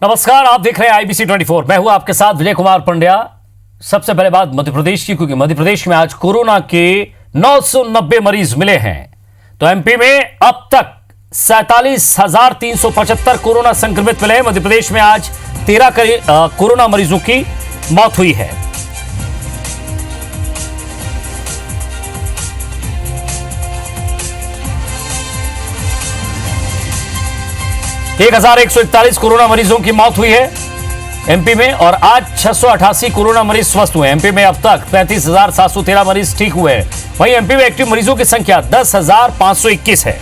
नमस्कार, आप देख रहे हैं IBC 24। मैं हूं आपके साथ विजय कुमार पंड्या। सबसे पहले बात मध्य प्रदेश की, क्योंकि मध्य प्रदेश में आज कोरोना के 990 मरीज मिले हैं। तो एमपी में अब तक 47,375 कोरोना संक्रमित मिले हैं। मध्य प्रदेश में आज 13 कोरोना मरीजों की मौत हुई है। एक 1,141 कोरोना मरीजों की मौत हुई है एमपी में, और आज 688 कोरोना मरीज स्वस्थ हुए। एमपी में अब तक 35,713 मरीज ठीक हुए हैं। वहीं एमपी में एक्टिव मरीजों की संख्या 10,521 है।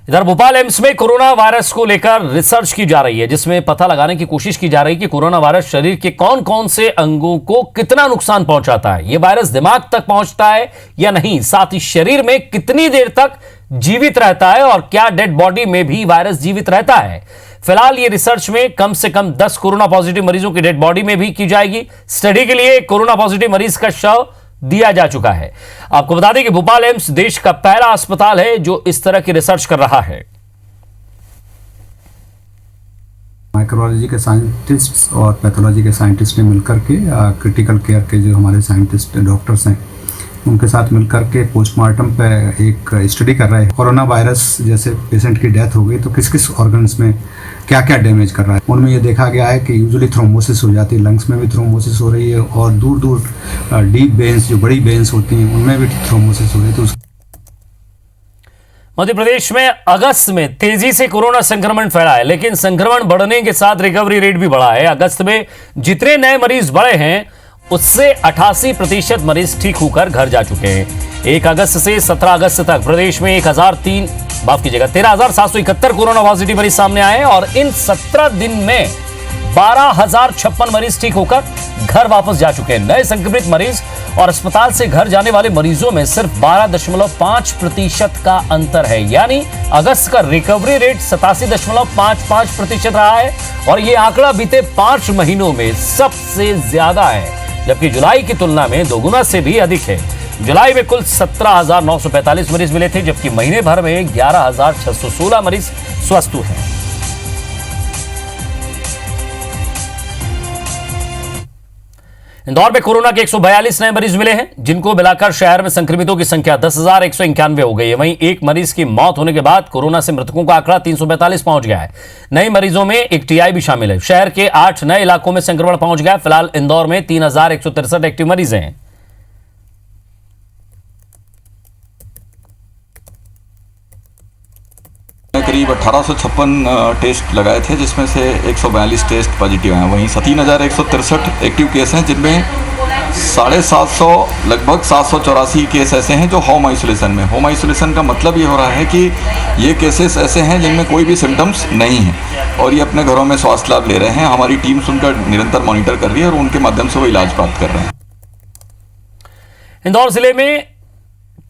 इधर भोपाल एम्स में कोरोना वायरस को लेकर रिसर्च की जा रही है, जिसमें पता लगाने की कोशिश की जा रही है कि कोरोना वायरस शरीर के कौन कौन से अंगों को कितना नुकसान पहुंचाता है। यह वायरस दिमाग तक पहुंचता है या नहीं, साथ ही शरीर में कितनी देर तक जीवित रहता है और क्या डेड बॉडी में भी वायरस जीवित रहता है। फिलहाल ये रिसर्च में कम से कम 10 कोरोना पॉजिटिव मरीजों की डेड बॉडी में भी की जाएगी। स्टडी के लिए कोरोना पॉजिटिव मरीज का शव दिया जा चुका है। आपको बता दें कि भोपाल एम्स देश का पहला अस्पताल है जो इस तरह की रिसर्च कर रहा है। माइक्रोबायोलॉजी के साइंटिस्ट और पैथोलॉजी के साइंटिस्ट ने मिलकर के क्रिटिकल केयर के जो हमारे साइंटिस्ट डॉक्टर्स हैं उनके साथ मिलकर के पोस्टमार्टम पे एक स्टडी कर रहे हैं। कोरोना वायरस जैसे पेशेंट की डेथ हो गई तो किस किस ऑर्गन्स में क्या क्या डैमेज कर रहा है। उनमें ये देखा गया है कि यूजुअली थ्रोम्बोसिस हो जाती है, लंग्स में भी थ्रोम्बोसिस हो रही है और दूर दूर डीप वेन्स जो बड़ी वेन्स होती हैं उनमें भी थ्रोम्बोसिस हो रही है। तो मध्य प्रदेश में अगस्त में तेजी से कोरोना संक्रमण फैला है, लेकिन संक्रमण बढ़ने के साथ रिकवरी रेट भी बढ़ा है। अगस्त में जितने नए मरीज बढ़े हैं उससे 88% मरीज ठीक होकर घर जा चुके हैं। 1 अगस्त से 17 अगस्त तक प्रदेश में 13,771 कोरोना पॉजिटिव मरीज सामने आए और इन 17 दिन में 12,056 मरीज ठीक होकर घर वापस जा चुके हैं। नए संक्रमित मरीज और अस्पताल से घर जाने वाले मरीजों में सिर्फ 12.5% का अंतर है, यानी अगस्त का रिकवरी रेट 87.55% रहा है और यह आंकड़ा बीते 5 महीनों में सबसे ज्यादा है, जबकि जुलाई की तुलना में दोगुना से भी अधिक है। जुलाई में कुल 17,945 मरीज मिले थे, जबकि महीने भर में 11,616 मरीज स्वस्थ हुए हैं। इंदौर में कोरोना के 142 नए मरीज मिले हैं, जिनको मिलाकर शहर में संक्रमितों की संख्या 10,191 हो गई है। वहीं एक मरीज की मौत होने के बाद कोरोना से मृतकों का आंकड़ा 342 पहुंच गया है। नए मरीजों में एक टीआई भी शामिल है। शहर के 8 नए इलाकों में संक्रमण पहुंच गया। फिलहाल इंदौर में 3,163 एक्टिव मरीज हैं। करीब 1856 टेस्ट लगाए थे, जिसमें से 142 टेस्ट पॉजिटिव हैं। वहीं 3,163 एक्टिव केस हैं, जिनमें 750 लगभग 784 केस ऐसे हैं जो होम आइसोलेशन में। होम आइसोलेशन का मतलब ये हो रहा है कि ये केसेस ऐसे हैं जिनमें कोई भी सिम्टम्स नहीं है और ये अपने घरों में स्वास्थ्य लाभ ले रहे हैं। हमारी टीम्स उनका निरंतर मॉनिटर कर रही है और उनके माध्यम से वो इलाज प्राप्त कर रहे हैं। इंदौर जिले में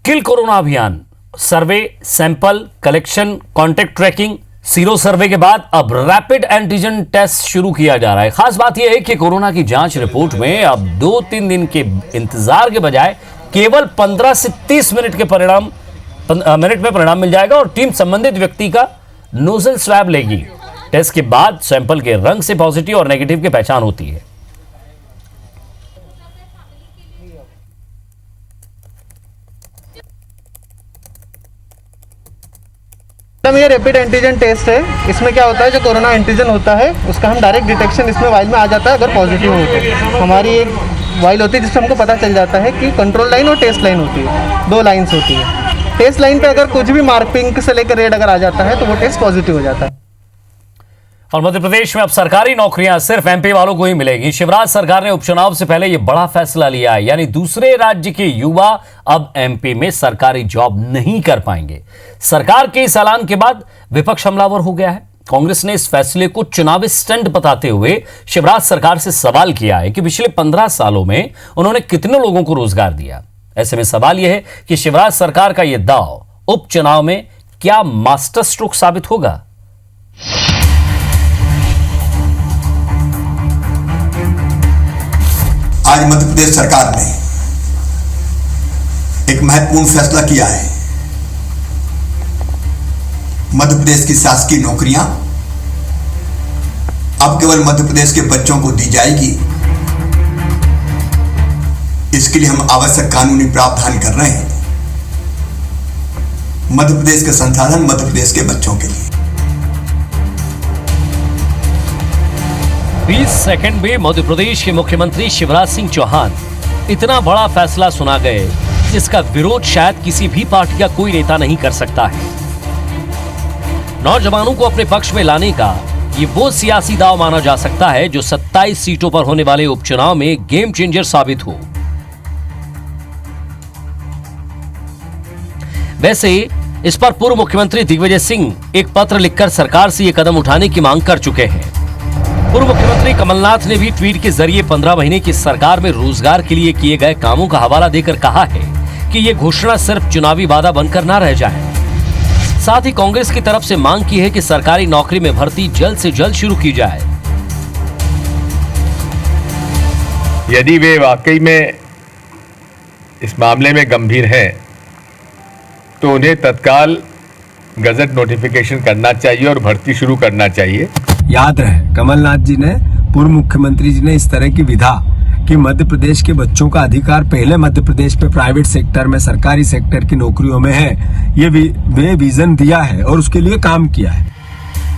किल कोरोना अभियान, survey, sample collection, contact tracing, sero survey के बाद अब रैपिड एंटीजन टेस्ट शुरू किया जा रहा है। खास बात यह है कि कोरोना की जांच रिपोर्ट में अब 2-3 दिन के इंतजार के बजाय केवल 15 से 30 मिनट में परिणाम मिल जाएगा और टीम संबंधित व्यक्ति का नोजल स्वैब लेगी। टेस्ट के बाद सैंपल के रंग से पॉजिटिव और नेगेटिव की पहचान होती है। ये रैपिड एंटीजन टेस्ट है। इसमें क्या होता है, जो कोरोना एंटीजन होता है उसका हम डायरेक्ट डिटेक्शन इसमें वाइल में आ जाता है अगर पॉजिटिव हो तो। हमारी एक वाइल होती है जिससे हमको पता चल जाता है कि कंट्रोल लाइन और टेस्ट लाइन होती है, 2 लाइन्स होती है। टेस्ट लाइन पे अगर कुछ भी मार्क पिंक से लेकर रेड अगर आ जाता है तो वो टेस्ट पॉजिटिव हो जाता है। और मध्य प्रदेश में अब सरकारी नौकरियां सिर्फ एमपी वालों को ही मिलेगी। शिवराज सरकार ने उपचुनाव से पहले यह बड़ा फैसला लिया है, यानी दूसरे राज्य के युवा अब एमपी में सरकारी जॉब नहीं कर पाएंगे। सरकार के इस ऐलान के बाद विपक्ष हमलावर हो गया है। कांग्रेस ने इस फैसले को चुनावी स्टंट बताते हुए शिवराज सरकार से सवाल किया है कि पिछले 15 सालों में उन्होंने कितने लोगों को रोजगार दिया। ऐसे में सवाल यह है कि शिवराज सरकार का यह दांव उपचुनाव में क्या मास्टर स्ट्रोक साबित होगा। आज मध्य प्रदेश सरकार ने एक महत्वपूर्ण फैसला किया है मध्य प्रदेश की शासकीय नौकरियां अब केवल मध्य प्रदेश के बच्चों को दी जाएगी। इसके लिए हम आवश्यक कानूनी प्रावधान कर रहे हैं। मध्य प्रदेश के संसाधन मध्य प्रदेश के बच्चों के लिए। 20 सेकंड में मध्य प्रदेश के मुख्यमंत्री शिवराज सिंह चौहान इतना बड़ा फैसला सुना गए जिसका विरोध शायद किसी भी पार्टी का कोई नेता नहीं कर सकता है। नौजवानों को अपने पक्ष में लाने का ये वो सियासी दांव माना जा सकता है जो 27 सीटों पर होने वाले उपचुनाव में गेम चेंजर साबित हो। वैसे इस पर पूर्व मुख्यमंत्री दिग्विजय सिंह एक पत्र लिखकर सरकार से यह कदम उठाने की मांग कर चुके हैं। पूर्व मुख्यमंत्री कमलनाथ ने भी ट्वीट के जरिए 15 महीने की सरकार में रोजगार के लिए किए गए कामों का हवाला देकर कहा है कि यह घोषणा सिर्फ चुनावी वादा बनकर न रह जाए। साथ ही कांग्रेस की तरफ से मांग की है कि सरकारी नौकरी में भर्ती जल्द से जल्द शुरू की जाए। यदि वे वाकई में इस मामले में गंभीर हैं तो उन्हें तत्काल गजट नोटिफिकेशन करना चाहिए और भर्ती शुरू करना चाहिए। याद रहे कमलनाथ जी ने, पूर्व मुख्यमंत्री जी ने इस तरह की विधा कि मध्य प्रदेश के बच्चों का अधिकार पहले मध्य प्रदेश पे प्राइवेट सेक्टर में, सरकारी सेक्टर की नौकरियों में है, ये वे विजन दिया है और उसके लिए काम किया है।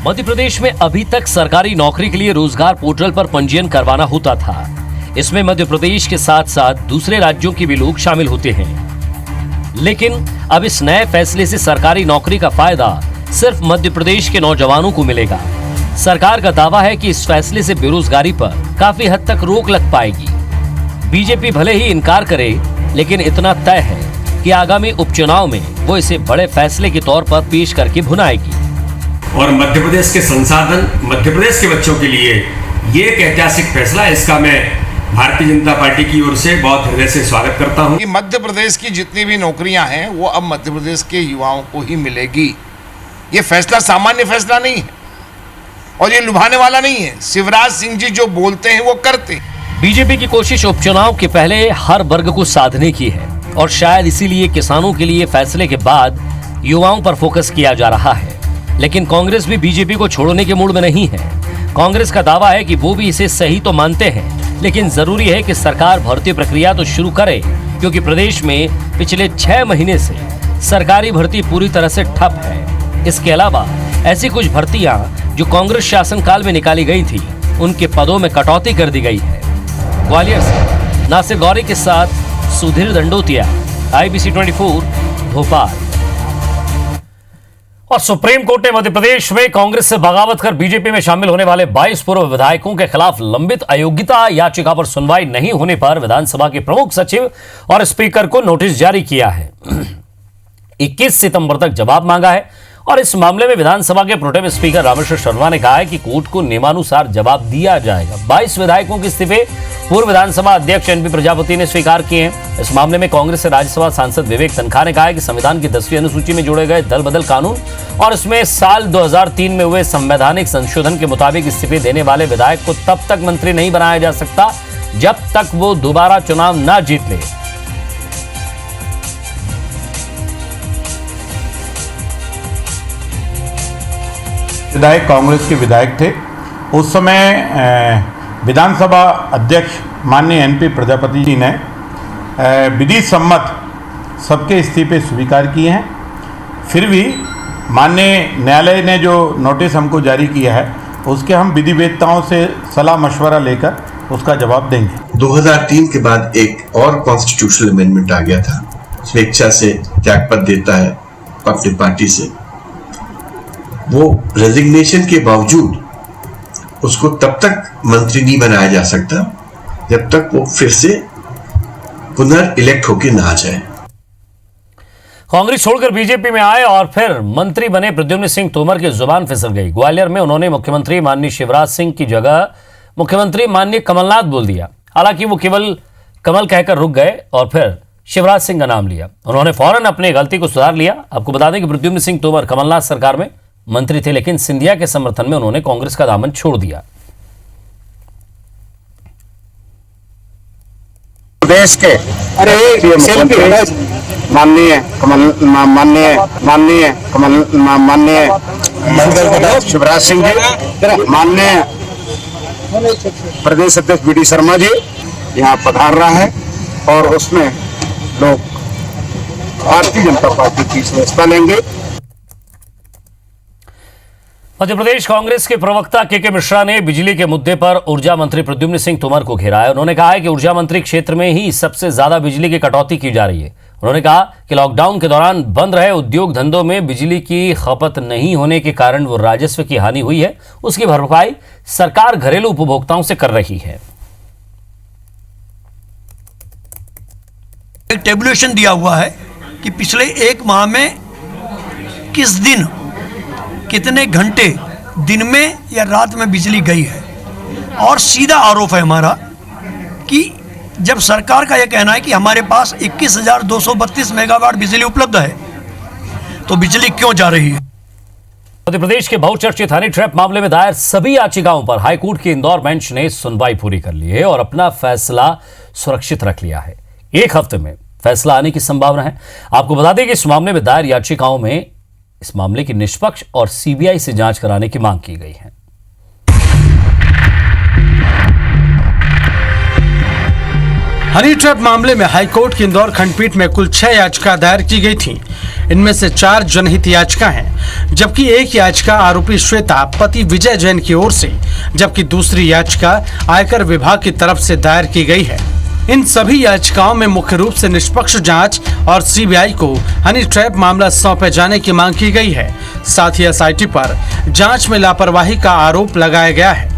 मध्य प्रदेश में अभी तक सरकारी नौकरी के लिए रोजगार पोर्टल पर पंजीयन करवाना होता था। इसमें मध्य प्रदेश के साथ साथ दूसरे राज्यों के भी लोग शामिल होते हैं। लेकिन अब इस नए फैसले से सरकारी नौकरी का फायदा सिर्फ मध्य प्रदेश के नौजवानों को मिलेगा। सरकार का दावा है कि इस फैसले से बेरोजगारी पर काफी हद तक रोक लग पाएगी। बीजेपी भले ही इनकार करे, लेकिन इतना तय है कि आगामी उपचुनाव में वो इसे बड़े फैसले के तौर पर पेश करके भुनाएगी। और मध्य प्रदेश के संसाधन मध्य प्रदेश के बच्चों के लिए ये एक ऐतिहासिक फैसला है। इसका मैं भारतीय जनता पार्टी की ओर से बहुत हृदय से स्वागत करता हूं। कि मध्य प्रदेश की जितनी भी नौकरियां हैं वो अब मध्य प्रदेश के युवाओं को ही मिलेगी। ये फैसला सामान्य फैसला नहीं है और ये लुभाने वाला नहीं है। शिवराज सिंह जी जो बोलते हैं वो करते हैं। बीजेपी की कोशिश उपचुनाव के पहले हर वर्ग को साधने की है और शायद इसीलिए किसानों के लिए फैसले के बाद युवाओं पर फोकस किया जा रहा है। लेकिन कांग्रेस भी बीजेपी को छोड़ने के मूड में नहीं है। कांग्रेस का दावा है कि वो भी इसे सही तो मानते हैं, लेकिन जरूरी है कि सरकार भर्ती प्रक्रिया तो शुरू करे, क्योंकि प्रदेश में पिछले 6 महीने से सरकारी भर्ती पूरी तरह से ठप है। इसके अलावा ऐसी कुछ भर्तियां जो कांग्रेस शासनकाल में निकाली गई थी, उनके पदों में कटौती कर दी गई है। ग्वालियर से नासिर गौरी के साथ सुधीर दंडोतिया, IBC 24 भोपाल। और सुप्रीम कोर्ट ने मध्य प्रदेश में कांग्रेस से बगावत कर बीजेपी में शामिल होने वाले 22 पूर्व विधायकों के खिलाफ लंबित अयोग्यता याचिका पर सुनवाई नहीं होने पर विधानसभा के प्रमुख सचिव और स्पीकर को नोटिस जारी किया है। 21 सितंबर तक जवाब मांगा है और इस मामले में विधानसभा के प्रोटेम स्पीकर रामेश्वर शर्मा ने कहा है कि कोर्ट को नियमानुसार जवाब दिया जाएगा। 22 विधायकों के इस्तीफे पूर्व विधानसभा अध्यक्ष NP प्रजापति ने स्वीकार किए हैं। इस मामले में कांग्रेस से राज्यसभा सांसद विवेक तनखा ने कहा है कि संविधान की 10वीं अनुसूची में जोड़े गए दल बदल कानून और इसमें साल 2003 में हुए संवैधानिक संशोधन के मुताबिक इस्तीफे देने वाले विधायक को तब तक मंत्री नहीं बनाया जा सकता जब तक वो दोबारा चुनाव न जीत ले। विधायक कांग्रेस के विधायक थे। उस समय विधानसभा अध्यक्ष माननीय NP प्रजापति जी ने विधि सम्मत सबके इस्तीफे स्वीकार किए हैं। फिर भी माननीय न्यायालय ने जो नोटिस हमको जारी किया है उसके हम विधिवेत्ताओं से सलाह मशवरा लेकर उसका जवाब देंगे। 2003 के बाद एक और कॉन्स्टिट्यूशनल अमेंडमेंट आ गया था, स्वेच्छा से त्यागपत्र देता है अपनी पार्टी से, वो रेजिग्नेशन के बावजूद उसको तब तक मंत्री नहीं बनाया जा सकता जब तक वो फिर से पुनर्इलेक्ट होके ना आ जाए। कांग्रेस छोड़कर बीजेपी में आए और फिर मंत्री बने प्रद्युम्न सिंह तोमर की जुबान फिसल गई। ग्वालियर में उन्होंने मुख्यमंत्री माननीय शिवराज सिंह की जगह मुख्यमंत्री माननीय कमलनाथ बोल दिया। हालांकि वो केवल कमल कहकर रुक गए और फिर शिवराज सिंह का नाम लिया। उन्होंने फौरन अपनी गलती को सुधार लिया। आपको बता दें कि प्रद्युम्न सिंह तोमर कमलनाथ सरकार में मंत्री थे, लेकिन सिंधिया के समर्थन में उन्होंने कांग्रेस का दामन छोड़ दिया। प्रदेश के माननीय मंगल प्रताप शिवराज सिंह जी, माननीय प्रदेश अध्यक्ष बी डी शर्मा जी यहाँ पधार रहा है और उसमें लोग भारतीय जनता पार्टी की सदस्यता लेंगे। मध्य प्रदेश कांग्रेस के प्रवक्ता के मिश्रा ने बिजली के मुद्दे पर ऊर्जा मंत्री प्रद्युम्न सिंह तोमर को घेरा है। उन्होंने कहा है कि ऊर्जा मंत्री क्षेत्र में ही सबसे ज्यादा बिजली की कटौती की जा रही है। उन्होंने कहा कि लॉकडाउन के दौरान बंद रहे उद्योग धंधों में बिजली की खपत नहीं होने के कारण वो राजस्व की हानि हुई है, उसकी भरपाई सरकार घरेलू उपभोक्ताओं से कर रही है। एक टेबुलेशन दिया हुआ है कि पिछले एक माह में किस दिन कितने घंटे दिन में या रात में बिजली गई है, और सीधा आरोप है हमारा कि जब सरकार का यह कहना है कि हमारे पास 21,232 मेगावाट बिजली उपलब्ध है, तो बिजली क्यों जा रही है। मध्य प्रदेश के बहुचर्चित हनी ट्रैप मामले में दायर सभी याचिकाओं पर हाईकोर्ट की इंदौर बेंच ने सुनवाई पूरी कर ली है और अपना फैसला सुरक्षित रख लिया है। एक हफ्ते में फैसला आने की संभावना है। आपको बता दें कि इस मामले में दायर याचिकाओं में इस मामले की निष्पक्ष और सीबीआई से जांच कराने की मांग की गई है। हनी ट्रैप मामले में हाईकोर्ट की इंदौर खंडपीठ में कुल 6 याचिका दायर की गई थी। इनमें से 4 जनहित याचिका हैं, जबकि एक याचिका आरोपी श्वेता पति विजय जैन की ओर से, जबकि दूसरी याचिका आयकर विभाग की तरफ से दायर की गई है। इन सभी याचिकाओं में मुख्य रूप से निष्पक्ष जांच और सीबीआई को हनी ट्रैप मामला सौंपे जाने की मांग की गई है। साथ ही एसआईटी पर जांच में लापरवाही का आरोप लगाया गया है।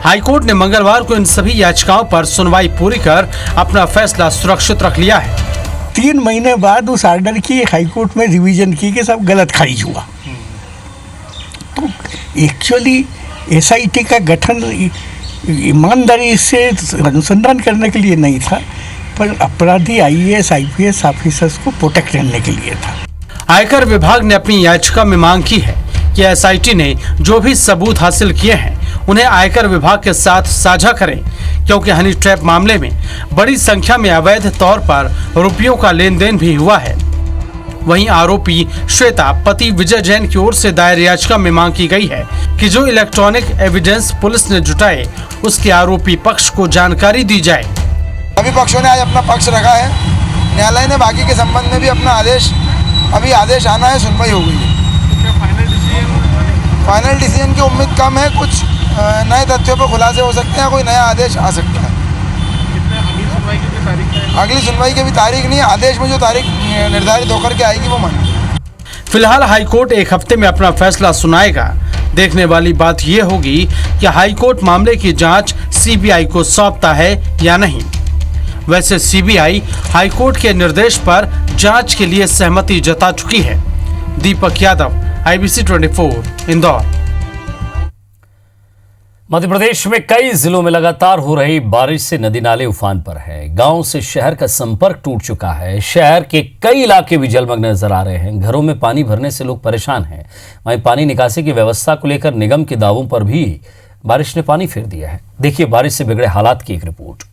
हाईकोर्ट ने मंगलवार को इन सभी याचिकाओं पर सुनवाई पूरी कर अपना फैसला सुरक्षित रख लिया है। 3 महीने बाद उस ऑर्डर की हाईकोर्ट में रिवीजन की कि सब गलत खारिज हुआ। तो एक्चुअली एसआईटी का गठन ईमानदारी से अनुसंधान करने के लिए नहीं था, पर अपराधी आईएएस आईपीएस ऑफिसर्स को प्रोटेक्ट करने के लिए था। आयकर विभाग ने अपनी याचिका में मांग की है कि एसआईटी ने जो भी सबूत हासिल किए हैं उन्हें आयकर विभाग के साथ साझा करें, क्योंकि हनी ट्रैप मामले में बड़ी संख्या में अवैध तौर पर रुपयों का लेन देन भी हुआ है। वहीं आरोपी श्वेता पति विजय जैन की ओर से दायर याचिका में मांग की गई है कि जो इलेक्ट्रॉनिक एविडेंस पुलिस ने जुटाए उसके आरोपी पक्ष को जानकारी दी जाए। सभी पक्षों ने आज अपना पक्ष रखा है। न्यायालय ने बाकी के संबंध में भी अपना आदेश आना है, सुनवाई हो गई है। फाइनल डिसीजन की उम्मीद कम है, कुछ नए तथ्यों पर खुलासे हो सकते हैं, कोई नया आदेश आ सकता है। अगली सुनवाई की भी तारीख नहीं है, आदेश में जो तारीख निर्धारित होकर के आएगी वो मानेंगे। फिलहाल हाईकोर्ट एक हफ्ते में अपना फैसला सुनाएगा। देखने वाली बात यह होगी कि हाईकोर्ट मामले की जांच सीबीआई को सौंपता है या नहीं। वैसे सीबीआई हाईकोर्ट के निर्देश पर जांच के लिए सहमति जता चुकी है। दीपक यादव, IBC 24, इंदौर। मध्य प्रदेश में कई जिलों में लगातार हो रही बारिश से नदी नाले उफान पर है। गांव से शहर का संपर्क टूट चुका है। शहर के कई इलाके भी जलमग्न नजर आ रहे हैं। घरों में पानी भरने से लोग परेशान हैं। वहीं पानी निकासी की व्यवस्था को लेकर निगम के दावों पर भी बारिश ने पानी फेर दिया है। देखिए बारिश से बिगड़े हालात की एक रिपोर्ट।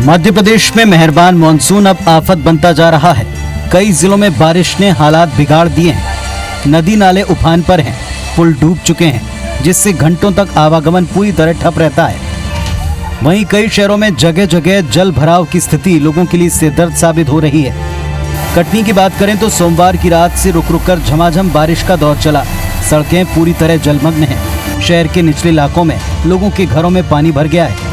मध्य प्रदेश में मेहरबान मानसून अब आफत बनता जा रहा है। कई जिलों में बारिश ने हालात बिगाड़ दिए हैं। नदी नाले उफान पर हैं, पुल डूब चुके हैं, जिससे घंटों तक आवागमन पूरी तरह ठप रहता है। वहीं कई शहरों में जगह जगह जल भराव की स्थिति लोगों के लिए सिरदर्द साबित हो रही है। कटनी की बात करें तो सोमवार की रात से रुक रुक कर झमाझम बारिश का दौर चला। सड़कें पूरी तरह जलमग्न हैं। शहर के निचले इलाकों में लोगों के घरों में पानी भर गया है।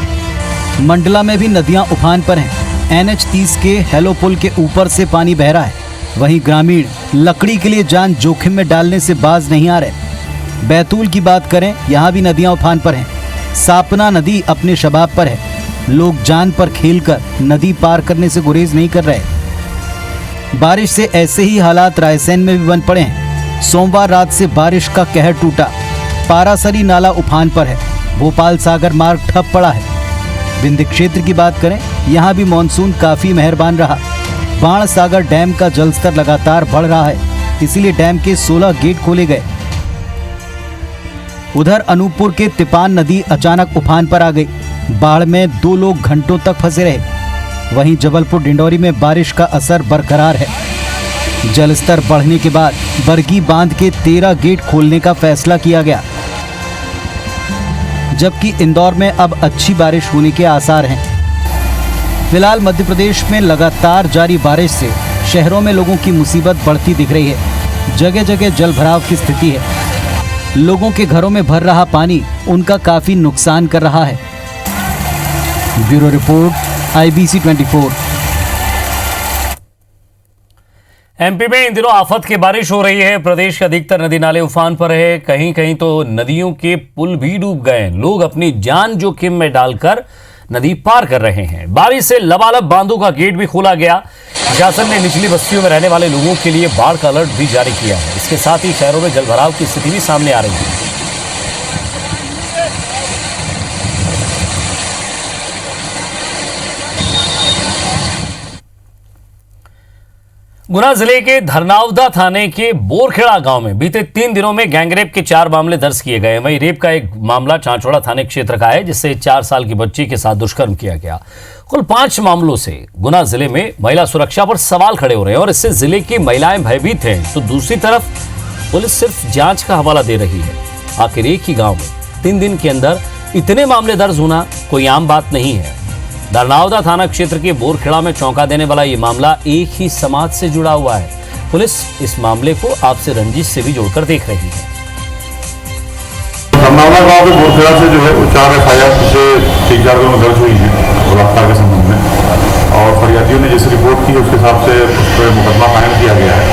मंडला में भी नदियां उफान पर हैं। NH 30 के हेलो पुल के ऊपर से पानी बह रहा है। वहीं ग्रामीण लकड़ी के लिए जान जोखिम में डालने से बाज नहीं आ रहे। बैतूल की बात करें, यहाँ भी नदियां उफान पर हैं। सापना नदी अपने शबाब पर है। लोग जान पर खेलकर नदी पार करने से गुरेज नहीं कर रहे। बारिश से ऐसे ही हालात रायसेन में भी बन पड़े हैं। सोमवार रात से बारिश का कहर टूटा। पारासरी नाला उफान पर है। भोपाल सागर मार्ग ठप पड़ा है। विंध्य क्षेत्र की बात करें, यहाँ भी मानसून काफी मेहरबान रहा। बाण सागर डैम का जलस्तर लगातार बढ़ रहा है, इसीलिए डैम के 16 गेट खोले गए। उधर अनूपपुर के तिपान नदी अचानक उफान पर आ गई। बाढ़ में 2 लोग घंटों तक फंसे रहे। वहीं जबलपुर डिंडौरी में बारिश का असर बरकरार है। जलस्तर बढ़ने के बाद बरगी बांध के 13 गेट खोलने का फैसला किया गया, जबकि इंदौर में अब अच्छी बारिश होने के आसार हैं। फिलहाल मध्य प्रदेश में लगातार जारी बारिश से शहरों में लोगों की मुसीबत बढ़ती दिख रही है। जगह जगह जल भराव की स्थिति है। लोगों के घरों में भर रहा पानी उनका काफी नुकसान कर रहा है। Bureau report, IBC 24। एमपी में इन दिनों आफत की बारिश हो रही है। प्रदेश के अधिकतर नदी नाले उफान पर है। कहीं कहीं तो नदियों के पुल भी डूब गए। लोग अपनी जान जोखिम में डालकर नदी पार कर रहे हैं। बारिश से लबालब बांधों का गेट भी खोला गया। प्रशासन ने निचली बस्तियों में रहने वाले लोगों के लिए बाढ़ का अलर्ट भी जारी किया है। इसके साथ ही शहरों में जलभराव की स्थिति भी सामने आ रही है। गुना जिले के धरनावदा थाने के बोरखेड़ा गांव में बीते 3 दिनों में गैंगरेप के 4 मामले दर्ज किए गए। वहीं रेप का एक मामला चांचौड़ा थाने क्षेत्र का है, जिससे 4 साल की बच्ची के साथ दुष्कर्म किया गया। कुल 5 मामलों से गुना जिले में महिला सुरक्षा पर सवाल खड़े हो रहे हैं और इससे जिले की महिलाएं भयभीत हैं, तो दूसरी तरफ पुलिस सिर्फ जांच का हवाला दे रही है। आखिर एक ही गाँव में 3 दिन के अंदर इतने मामले दर्ज होना कोई आम बात नहीं है। धरनावदा थाना क्षेत्र के बोरखेड़ा में चौंका देने वाला ये मामला एक ही समाज से जुड़ा हुआ है। पुलिस इस मामले को आपसे रंजिश से भी जोड़कर देख रही है। धरनावदा गांव के बोरखेड़ा से जो है 4 FIR पिछले 3-4 दिनों में दर्ज हुई है गिरफ्तार के संबंध में, और फरियादियों ने जैसे रिपोर्ट की उसके हिसाब से उस पर मुकदमा कायम किया गया है।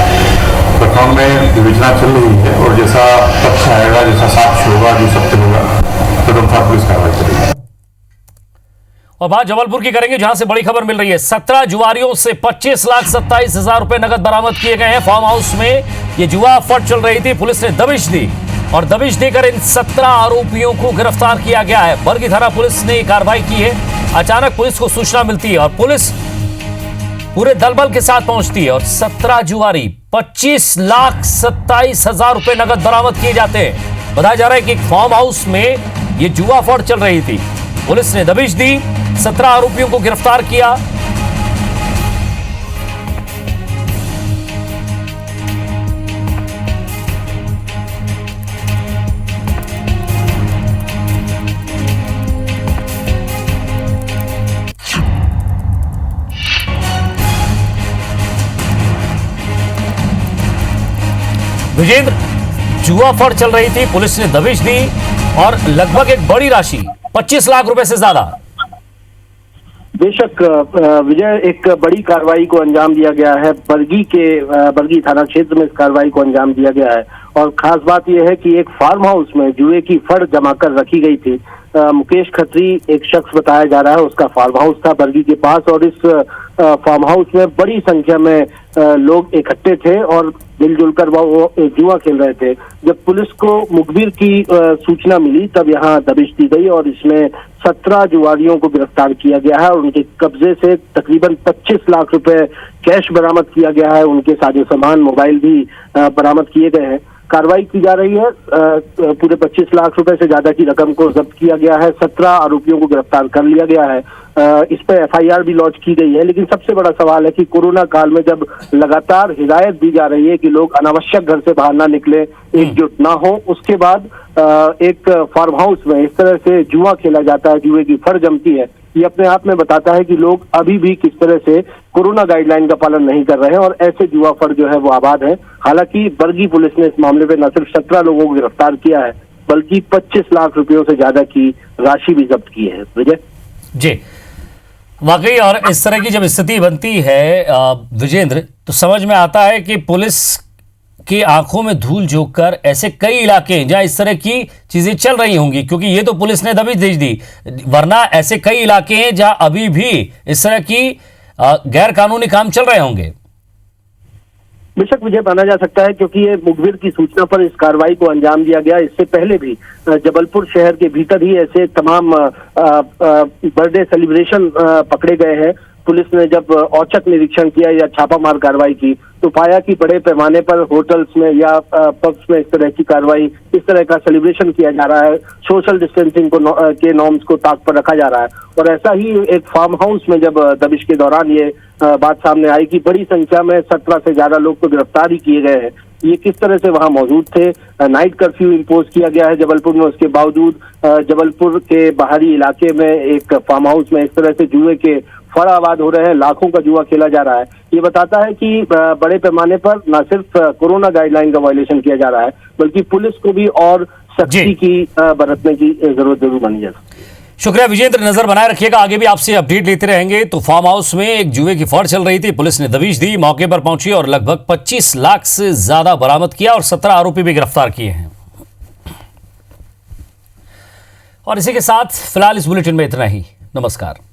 प्रकरण में विवेचना चल रही है और जैसा तथ्य आएगा, जैसा साक्ष्य होगा, जो सत्य होगा, तदनुसार पुलिस कार्रवाई करेगी। और बात जबलपुर की करेंगे, जहां से बड़ी खबर मिल रही है। 17 जुआरियों से 25,27,000 रुपए नकद बरामद किए गए हैं। फार्म हाउस में ये जुआ फट चल रही थी। पुलिस ने दबिश दी और दबिश देकर इन 17 आरोपियों को गिरफ्तार किया गया है। बरगी थाना पुलिस ने कार्रवाई की है। अचानक पुलिस को सूचना मिलती है और पुलिस पूरे दलबल के साथ पहुंचती है और 17 जुआरी 25,27,000 रुपए नकद बरामद किए जाते हैं। बताया जा रहा है कि एक फार्म हाउस में ये जुआ फट चल रही थी। पुलिस ने दबिश दी, 17 आरोपियों को गिरफ्तार किया। विजेंद्र, जुआ फट चल रही थी, पुलिस ने दबिश दी और लगभग एक बड़ी राशि 25 लाख रुपए से ज्यादा। बेशक विजय, एक बड़ी कार्रवाई को अंजाम दिया गया है। बरगी थाना क्षेत्र में इस कार्रवाई को अंजाम दिया गया है और खास बात यह है कि एक फार्म हाउस में जुए की फड़ जमा कर रखी गई थी। मुकेश खत्री एक शख्स बताया जा रहा है, उसका फार्म हाउस था बरगी के पास और इस फार्म हाउस में बड़ी संख्या में लोग इकट्ठे थे और मिलजुल कर वो जुआ खेल रहे थे। जब पुलिस को मुखबिर की सूचना मिली तब यहाँ दबिश दी गई और इसमें 17 जुआरियों को गिरफ्तार किया गया है और उनके कब्जे से तकरीबन 25 लाख रुपए कैश बरामद किया गया है। उनके साजो सामान, मोबाइल भी बरामद किए गए हैं। कार्रवाई की जा रही है। पूरे 25 लाख रुपए से ज्यादा की रकम को जब्त किया गया है। 17 आरोपियों को गिरफ्तार कर लिया गया है। इस पर FIR भी लॉन्च की गई है। लेकिन सबसे बड़ा सवाल है कि कोरोना काल में जब लगातार हिदायत दी जा रही है कि लोग अनावश्यक घर से बाहर ना निकले, एकजुट ना हो, उसके बाद एक फार्म हाउस में इस तरह से जुआ खेला जाता है, जुए की फड़ जमती है। ये अपने आप में बताता है कि लोग अभी भी किस तरह से कोरोना गाइडलाइन का पालन नहीं कर रहे हैं और ऐसे जुआ फड़ जो है वो आबाद है। हालांकि बरगी पुलिस ने इस मामले में न सिर्फ 17 लोगों को गिरफ्तार किया है बल्कि 25 लाख रुपयों से ज्यादा की राशि भी जब्त की है। विजय जी, वाकई और इस तरह की जब स्थिति बनती है विजेंद्र, तो समझ में आता है कि पुलिस की आंखों में धूल झोंक कर ऐसे कई इलाके हैं जहां इस तरह की चीजें चल रही होंगी, क्योंकि ये तो पुलिस ने दबिश दे दी, वरना ऐसे कई इलाके हैं जहां अभी भी इस तरह की गैर कानूनी काम चल रहे होंगे। बेशक विजय, माना जा सकता है क्योंकि ये मुखबिर की सूचना पर इस कार्रवाई को अंजाम दिया गया। इससे पहले भी जबलपुर शहर के भीतर ही ऐसे तमाम बर्थडे सेलिब्रेशन पकड़े गए हैं। पुलिस ने जब औचक निरीक्षण किया या छापामार कार्रवाई की तो पाया कि बड़े पैमाने पर होटल्स में या पब्स में इस तरह की कार्रवाई, इस तरह का सेलिब्रेशन किया जा रहा है, सोशल डिस्टेंसिंग को के नॉर्म्स को ताक पर रखा जा रहा है। और ऐसा ही एक फार्म हाउस में जब दबिश के दौरान ये बात सामने आई कि बड़ी संख्या में 17 से ज्यादा लोग तो गिरफ्तार ही किए गए हैं, ये किस तरह से वहां मौजूद थे। नाइट कर्फ्यू इम्पोज किया गया है जबलपुर में, उसके बावजूद जबलपुर के बाहरी इलाके में एक फार्म हाउस में इस तरह से जुए के फड़ आबाद हो रहे हैं, लाखों का जुआ खेला जा रहा है। ये बताता है कि बड़े पैमाने पर न सिर्फ कोरोना गाइडलाइन का वायलेशन किया जा रहा है, बल्कि पुलिस को भी और सख्ती की बरतने की जरूरत जरूर बनी है। शुक्रिया विजेंद्र, नजर बनाए रखिएगा, आगे भी आपसे अपडेट लेते रहेंगे। तो फार्म हाउस में एक जुए की फड़ चल रही थी, पुलिस ने दबिश दी, मौके पर पहुंची और लगभग 25 लाख से ज्यादा बरामद किया और 17 आरोपी भी गिरफ्तार किए हैं। और इसी के साथ फिलहाल इस बुलेटिन में इतना ही। नमस्कार।